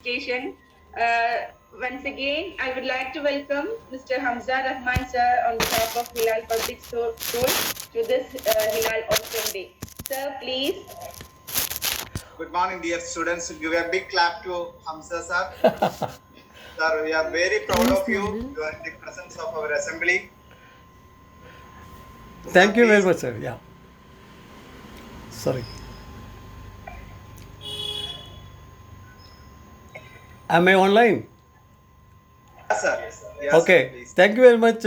Station. Once again, I would like to welcome Mr. Hamza Rahman sir on behalf of Hilal Public School to this Hilal Awesome Day. Sir, please. Good morning, dear students. Give a big clap to Hamza sir. Sir, we are very proud of you. You are in the presence of our assembly. Thank you very much, sir. Yeah. Sorry. Am I online? Yes, sir. Yes, Okay. sir, please. Thank you very much,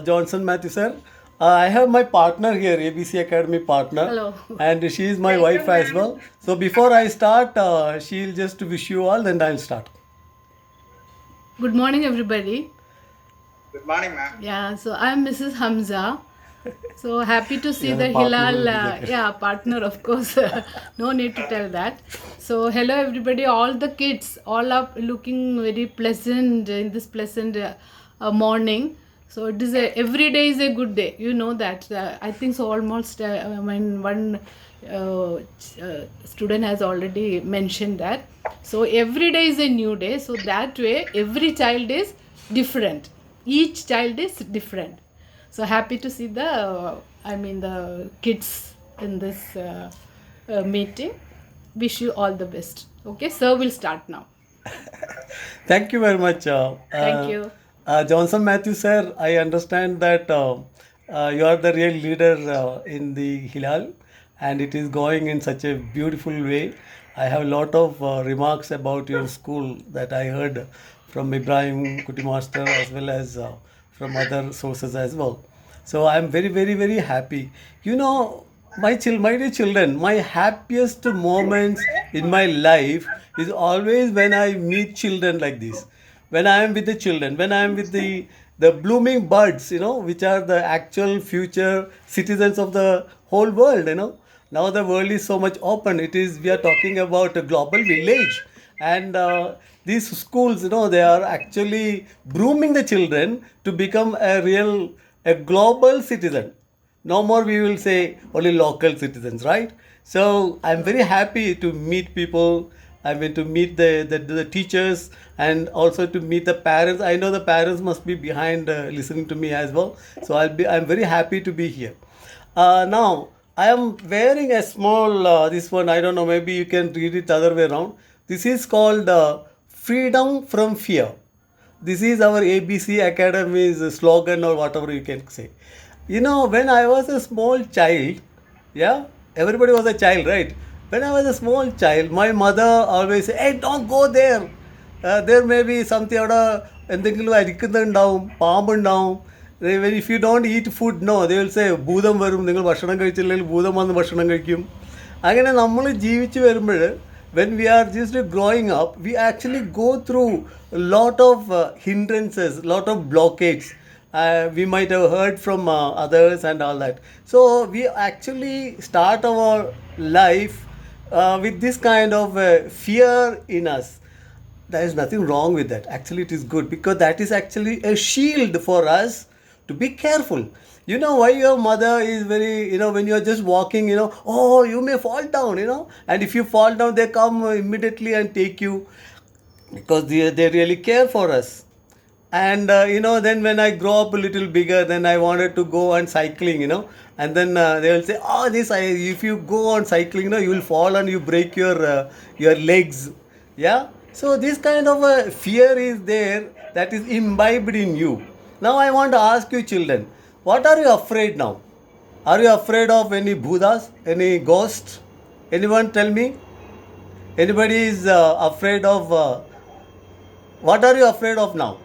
Johnson Matthew, sir. I have my partner here, ABC Academy partner. Hello. And she is my Welcome, wife as ma'am. well. So before I start, she'll just wish you all, then I'll start. Good morning, everybody. Good morning, ma'am. Yeah, so I'm Mrs. Hamza. So happy to see Yeah, the the partner Hilal. will be there. Partner, of course. No need to tell that. So, hello, everybody. All the kids, all are looking very pleasant in this pleasant morning. So, it is every day is a good day. You know that. I think so. Almost when one student has already mentioned that. So, every day is a new day. So, that way, every child is different. Each child is different. So happy to see the kids in this meeting. Wish you all the best. Okay, sir will start now. Thank you very much. Thank you. Johnson Matthew, sir, I understand that you are the real leader in the Hilal and it is going in such a beautiful way. I have a lot of remarks about your school that I heard from Ibrahim Kuti Master as well as from other sources as well. So I am very, very, very happy. You know, my dear children, my happiest moments in my life is always when I meet children like this. When I am with the children, when I am with the blooming buds, which are the actual future citizens of the whole world. Now the world is so much open. We are talking about a global village, and these schools, they are actually grooming the children to become a global citizen. No more we will say only local citizens, right? So I'm very happy to meet people. I mean to meet the teachers and also to meet the parents. I know the parents must be behind listening to me as well. So I'm very happy to be here. Now I am wearing a small this one. I don't know. Maybe you can read it the other way around. This is called freedom from fear. This is our ABC Academy's slogan or whatever you can say. When I was a small child, yeah, everybody was a child, right? When I was a small child, my mother always said, hey, don't go there. There may be something അവിടെ എന്തെങ്കിലും അരിക്കുന്നുണ്ടാവും പാമ്പുണ്ടാവും if you don't eat food, no, they will say ഭൂതം വരും നിങ്ങൾ ഭക്ഷണം കഴിച്ചില്ലെങ്കിൽ ഭൂതം വന്ന് ഭക്ഷണം കഴിക്കും അങ്ങനെ നമ്മൾ ജീവിച്ചു വരുമ്പോൾ when we are just growing up, we actually go through a lot of hindrances, lot of blockades. We might have heard from others and all that. So we actually start our life with this kind of fear in us. There is nothing wrong with that. Actually, it is good because that is actually a shield for us to be careful. You know why your mother is very, when you are just walking, oh, you may fall down. And if you fall down, they come immediately and take you because they really care for us. And then when I grow up a little bigger, then I wanted to go on cycling. And then they will say, oh, if you go on cycling, you will fall and you break your legs. Yeah. So this kind of a fear is there that is imbibed in you. Now I want to ask you children, what are you afraid now? Are you afraid of any Buddhas, any ghosts? Anyone tell me? Anybody is afraid of, what are you afraid of now?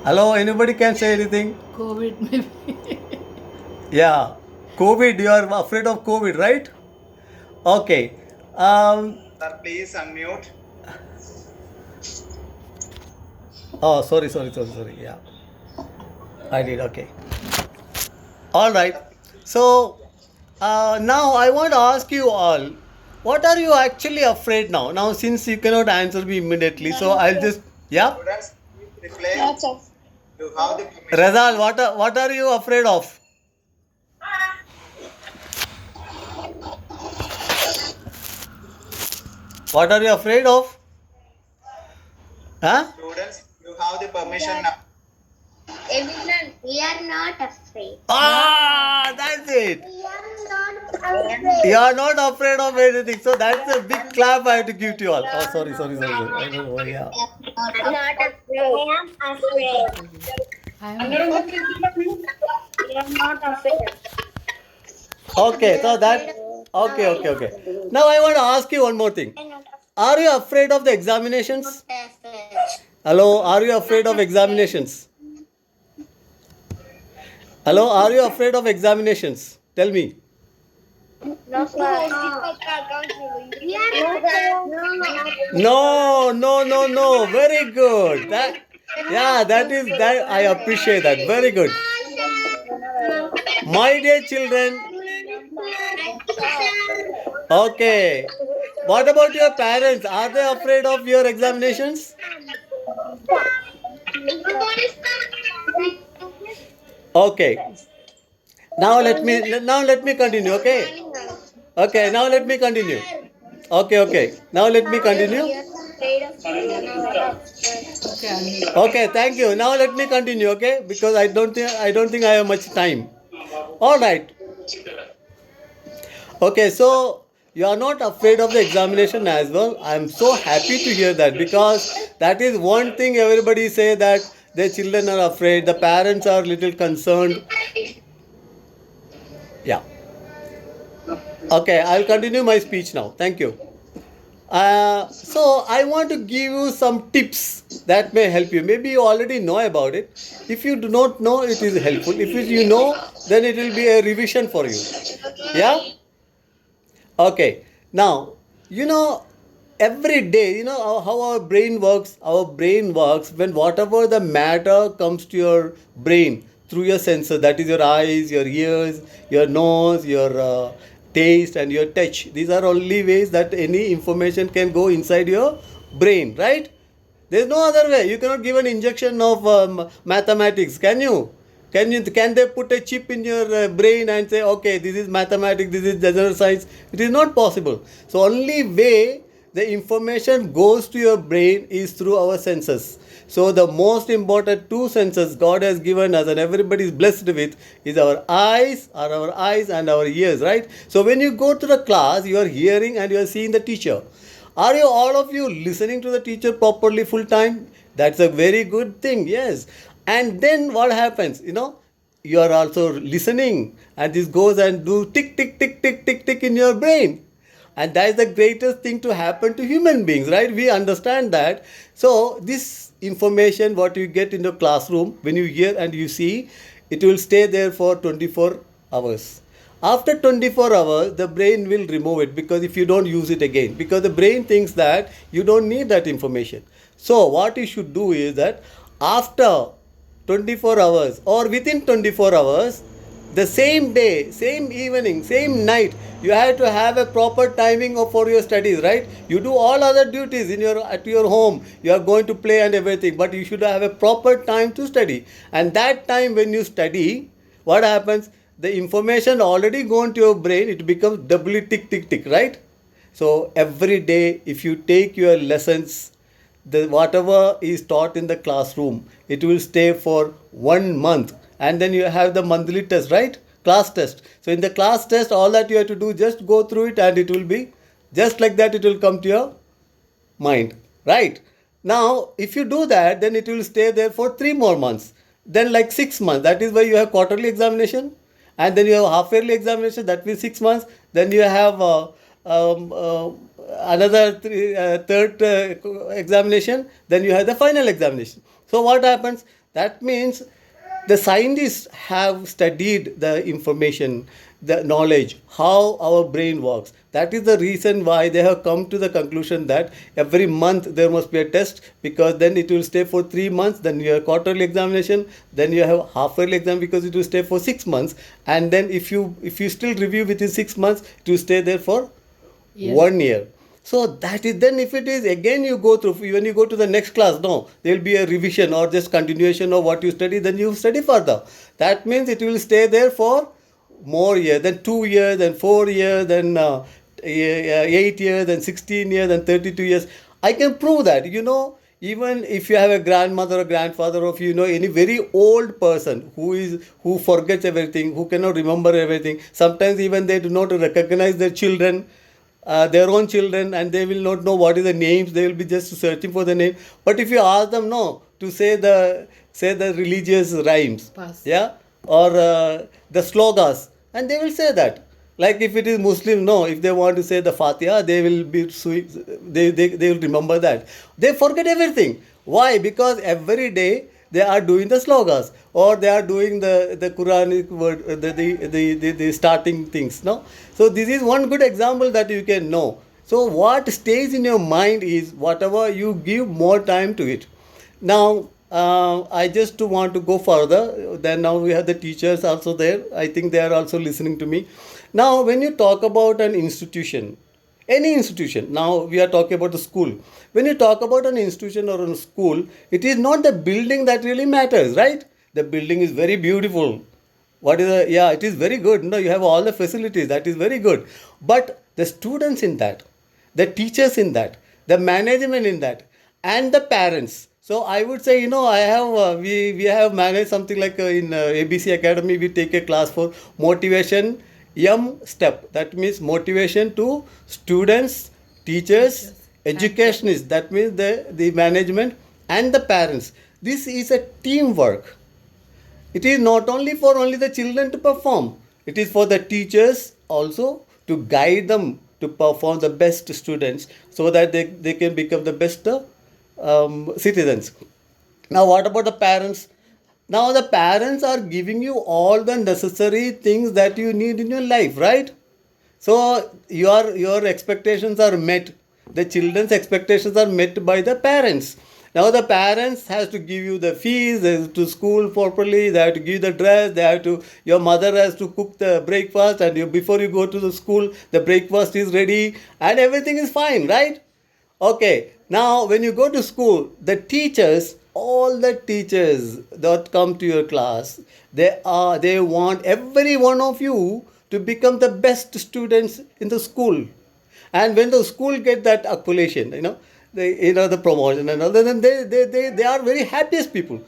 Hello, anybody can say anything? COVID maybe. Yeah, COVID, you are afraid of COVID, right? Okay. Sir, please unmute. Oh, sorry. Yeah, I did. Okay. All right. So now I want to ask you all, what are you actually afraid now? Now, since you cannot answer me immediately, so I'll just, yeah. Students, please reply. You have the permission. Razal, what are you afraid of? What are you afraid of? Huh? Students, you have the permission now. Everyone, we are not afraid. Ah, that's it. We are not afraid. You are not afraid of anything. So that's a big clap I have to give to you all. Oh, sorry. I don't know. Yeah. Not afraid. I am afraid. I am We are not afraid. Okay, so that. Okay. Now I want to ask you one more thing. Are you afraid of the examinations? Hello, are you afraid of examinations? Hello, are you afraid of examinations? Tell me. No, sir. We are not. No. Very good. That is that. I appreciate that. Very good. My dear children. Okay. What about your parents? Are they afraid of your examinations? Okay. Now let me continue. Okay. Okay. Now let me continue. Okay. Now let me continue. okay. Okay. Thank you. Now let me continue. Okay. Because I don't think I have much time. All right. Okay, so you are not afraid of the examination as well. I am so happy to hear that because that is one thing everybody say that their children are afraid, the parents are little concerned. Yeah. Okay, I'll continue my speech now. Thank you. So I want to give you some tips that may help you. Maybe you already know about it. If you do not know, it is helpful. If you know, then it will be a revision for you. Yeah. Okay, now every day how our brain works. Our brain works when whatever the matter comes to your brain through your senses. That is your eyes, your ears, your nose, your taste, and your touch. These are only ways that any information can go inside your brain, right? There's no other way. You cannot give an injection of mathematics, can you? Can they put a chip in your brain and say, okay, this is mathematics, this is general science? It is not possible. So only way the information goes to your brain is through our senses. So the most important two senses God has given us and everybody is blessed with is our eyes, and our ears, right? So when you go to the class, you are hearing and you are seeing the teacher. Are you all of you listening to the teacher properly full time? That's a very good thing, yes. And then what happens? You are also listening, and this goes and do tick tick tick tick tick tick in your brain. And that is the greatest thing to happen to human beings, right? We understand that. So this information, what you get in the classroom, when you hear and you see, it will stay there for 24 hours. After 24 hours, the brain will remove it because if you don't use it again, because the brain thinks that you don't need that information. So what you should do is that after 24 hours or within 24 hours, the same day, same evening, same night, you have to have a proper timing for your studies, right? You do all other duties at your home. You are going to play and everything, but you should have a proper time to study. And that time when you study, what happens? The information already gone to your brain, it becomes doubly tick tick tick, right? So every day, if you take your lessons, the whatever is taught in the classroom, it will stay for 1 month, and then you have the monthly test, right? Class test. So in the class test, all that you have to do, just go through it, and it will be just like that. It will come to your mind, right? Now if you do that, then it will stay there for 3 more months, then like 6 months. That is why you have quarterly examination, and then you have half yearly examination, that means 6 months. Then you have another third examination, then you have the final examination. So what happens? That means the scientists have studied the information, the knowledge, how our brain works. That is the reason why they have come to the conclusion that every month there must be a test, because then it will stay for 3 months. Then you have quarterly examination, then you have half yearly exam because it will stay for 6 months, and then if you still review within 6 months, it will stay there for Yes. 1 year. So that is, then if it is again you go through, when you go to the next class, no, there will be a revision or just continuation of what you study, then you study further. That means it will stay there for more years, then 2 years, then 4 years, then 8 years, then 16 years, then 32 years. I can prove that. even if you have a grandmother or grandfather, or if you know any very old person who forgets everything, who cannot remember everything, sometimes even they do not recognize their own children, and they will not know what is the names. They will be just searching for the name. But if you ask them, no, to say the religious rhymes, Pass. yeah, or the slogas, and they will say that. Like if it is Muslim, no, if they want to say the Fatiha, they will be they will remember that. They forget everything. Why? Because every day they are doing the slogas, or they are doing the Quranic word, the starting things. No, so this is one good example that you can know. So what stays in your mind is whatever you give more time to it. Now, I just want to go further. Then now we have the teachers also there. I think they are also listening to me. Now, when you talk about an institution, any institution, now we are talking about the school. When you talk about an institution or a school, it is not the building that really matters, right? The building is very beautiful. What is the, yeah, it is very good. No, you have all the facilities. That is very good. But the students in that, the teachers in that, the management in that, and the parents. So I would say, I have we have managed something like in ABC Academy. We take a class for motivation step. That means motivation to students, teachers, educationists. That means the management and the parents. This is a teamwork. It is not only for only the children to perform. It is for the teachers also to guide them to perform the best students, so that they can become the best citizens. Now, what about the parents? Now, the parents are giving you all the necessary things that you need in your life, right? So, your expectations are met. The children's expectations are met by the parents. Now, the parents has to give you the fees, they have to school properly, they have to give the dress, your mother has to cook the breakfast, and before you go to the school, the breakfast is ready, and everything is fine, right? Okay, now when you go to school, all the teachers that come to your class, they want every one of you to become the best students in the school. And when the school get that accolation, the promotion and all, then they are very happiest people.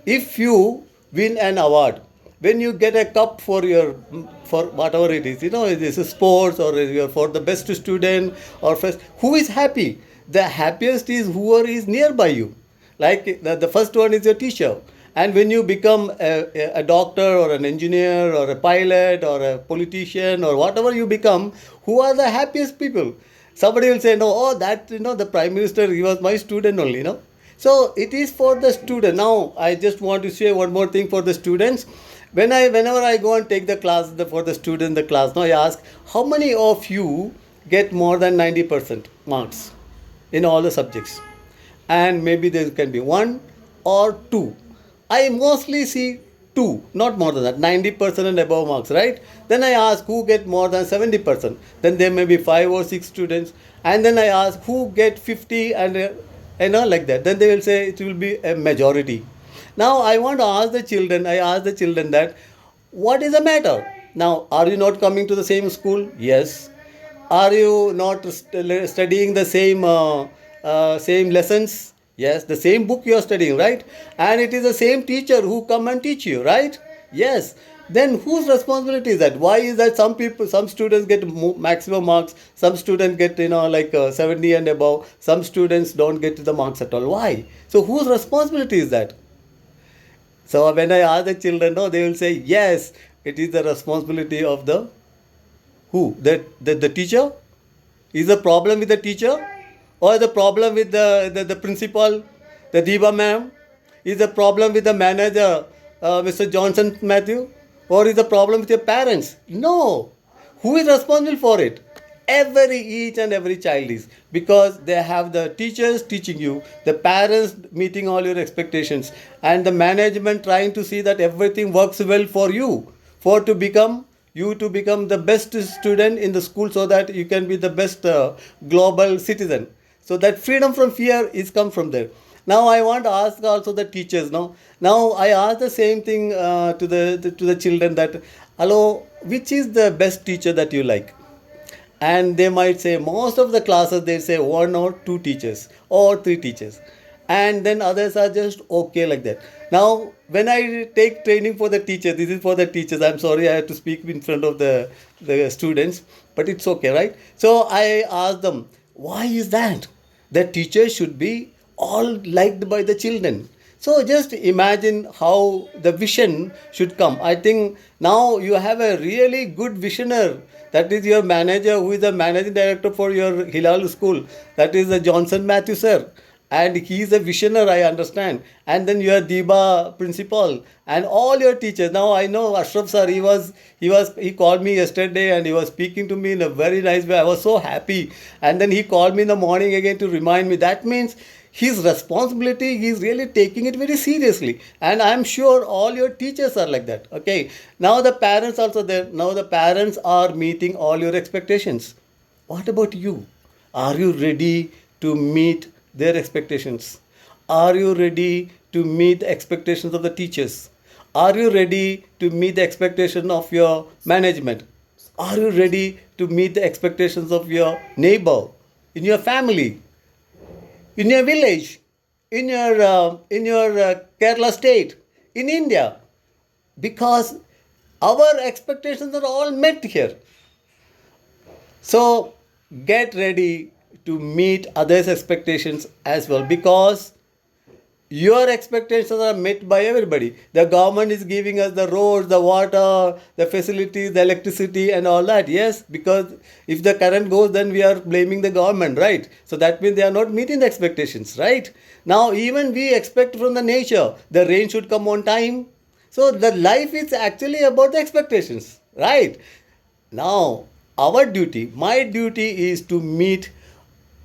If you win an award, when you get a cup for whatever it is, it is a sports, or you're for the best student, or first, who is happy? The happiest is whoever is nearby you. Like the first one is your teacher. And when you become a doctor or an engineer or a pilot or a politician or whatever you become, who are the happiest people? Somebody will say, no, oh, the prime minister, he was my student only, So it is for the student. Now, I just want to say one more thing for the students. Whenever I go and take the class for the student, the class, now I ask, how many of you get more than 90% marks in all the subjects? And maybe there can be one or two. I mostly see two, not more than that, 90% and above marks, right? Then I ask who get more than 70%. Then there may be 5 or 6 students. And then I ask who get 50 and like that. Then they will say it will be a majority. Now I want to ask the children, that what is the matter? Now, are you not coming to the same school? Yes. Are you not studying the same lessons? Yes, the same book you are studying, right? And it is the same teacher who come and teach you, right? Yes. Then whose responsibility is that? Why is that some students get maximum marks, some students get 70 and above, some students don't get the marks at all? Why? So whose responsibility is that? So when I ask the children, no, they will say, yes, it is the responsibility of the who? The teacher? Is the problem with the teacher? Or the problem with the principal, the Diva ma'am? Is the problem with the manager, Mr. Johnson Matthew? Or is the problem with your parents? No. Who is responsible for it? Each and every child is. Because they have the teachers teaching you, the parents meeting all your expectations, and the management trying to see that everything works well for you, to become the best student in the school, so that you can be the best global citizen. So that freedom from fear is come from there. Now I want to ask also the teachers. Now I ask the same thing to the children, that, hello, which is the best teacher that you like? And they might say, most of the classes they say 1 or 2 teachers or 3 teachers. and then others are just okay like that. Now, when I take training for the teachers, this is for the teachers. I'm sorry I have to speak in front of the students, but it's okay, right? So I ask them, why is that? The teachers should be all liked by the children. So just imagine how the vision should come. I think now you have a really good visioner. That is your manager, who is the managing director for your Hilal school. That is the Johnson Matthew sir, and he is a visionary, I understand. And then your Diba principal and all your teachers. Now I know Ashraf sir, he called me yesterday and he was speaking to me in a very nice way. I was so happy. And then he called me in the morning again to remind me. That means his responsibility, he is really taking it very seriously. And I'm sure all your teachers are like that. Okay. Now the parents also there. Now the parents are meeting all your expectations. What about you? Are you ready to meet their expectations? Are you ready to meet the expectations of the teachers? Are you ready to meet the expectation of your management? Are you ready to meet the expectations of your neighbor, in your family, in your village, in your Kerala state, in India? Because our expectations are all met here. So get ready to meet others' expectations as well, because your expectations are met by everybody. The government is giving us the roads, the water, the facilities, the electricity, and all that. Yes, because if the current goes, then we are blaming the government, right? So that means they are not meeting the expectations, right? Now, even we expect from the nature, the rain should come on time. So the life is actually about the expectations, right? Now, our duty, my duty is to meet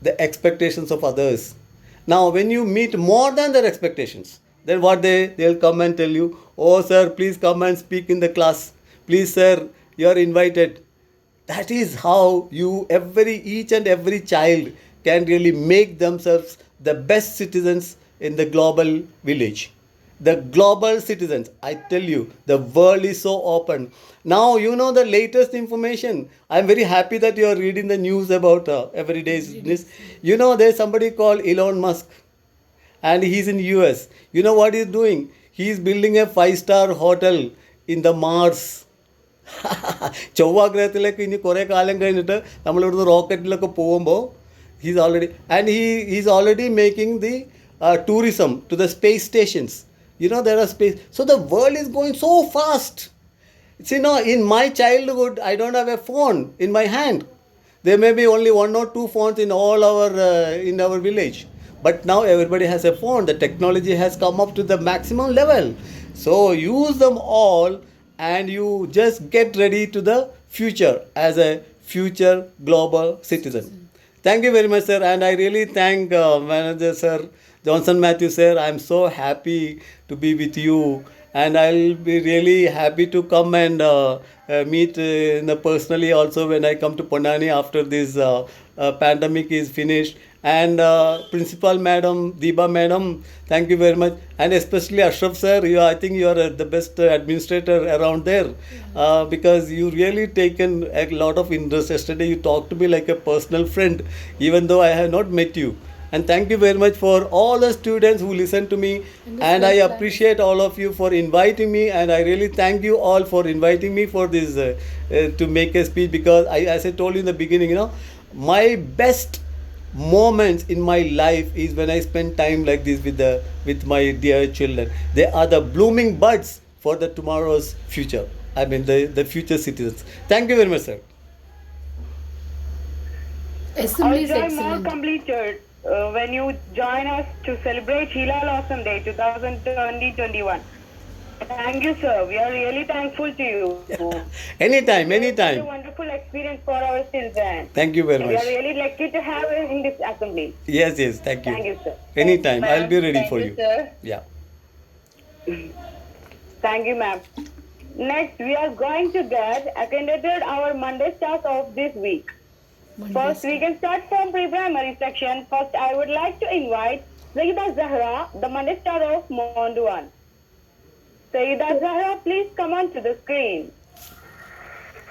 the expectations of others. Now, when you meet more than their expectations, then what they'll come and tell you, oh sir, please come and speak in the class. Please sir, you are invited. That is how each and every child can really make themselves the best citizens in the global village. The global citizens, I tell you, the world is so open. Now you know the latest information. I'm very happy that you are reading the news about everyday's business. You know, there's somebody called Elon Musk, and he's in US. You know what he's doing? He's building a 5-star hotel in the Mars. ചൊവ്വാഗ്രഹത്തിലേക്ക് ഇനി കുറേ കാലം കഴിഞ്ഞിട്ട് നമ്മളിവിടുന്ന് റോക്കറ്റിലൊക്കെ പോകുമ്പോൾ he's already making the tourism to the space stations. You know, there are space. So the world is going so fast. See, no, in my childhood, I don't have a phone in my hand. There may be only 1 or 2 phones in all in our village. But now everybody has a phone. The technology has come up to the maximum level. So use them all, and you just get ready to the future as a future global citizen. Thank you very much, sir. And I really thank Manager Sir, Johnson Matthew sir. I'm so happy to be with you. And I'll be really happy to come and meet personally also when I come to Ponnani after this pandemic is finished. And Principal Madam, Diba Madam, thank you very much. And especially Ashraf sir, I think you are the best administrator around there, because you really taken a lot of interest. Yesterday you talked to me like a personal friend, even though I have not met you. And thank you very much for all the students who listen to me. And I appreciate all of you for inviting me. And I really thank you all for inviting me for this to make a speech, because as I told you in the beginning, my best moments in my life is when I spend time like this with my dear children. They are the blooming buds for the tomorrow's future. I mean the future citizens. Thank you very much, sir. Assembly Our is joy more excellent. completed when you join us to celebrate Hilal Awesome Day 2020-21. Thank you, sir. We are really thankful to you. Anytime. It's a wonderful experience for our children. Thank you very We are much. really lucky to have you in this assembly. Yes, thank you. Thank you, sir. Anytime, Thank you, I'll be ma'am. ready Thank for you, you. sir. Yeah. Thank you, ma'am. Next, we are going to get acquainted our Monday stars of this week. First, we can start from pre-primary section. First, I would like to invite Sayyida Zahra, the Monday star of Monduan. Sayyida Zahra, please come on to the screen.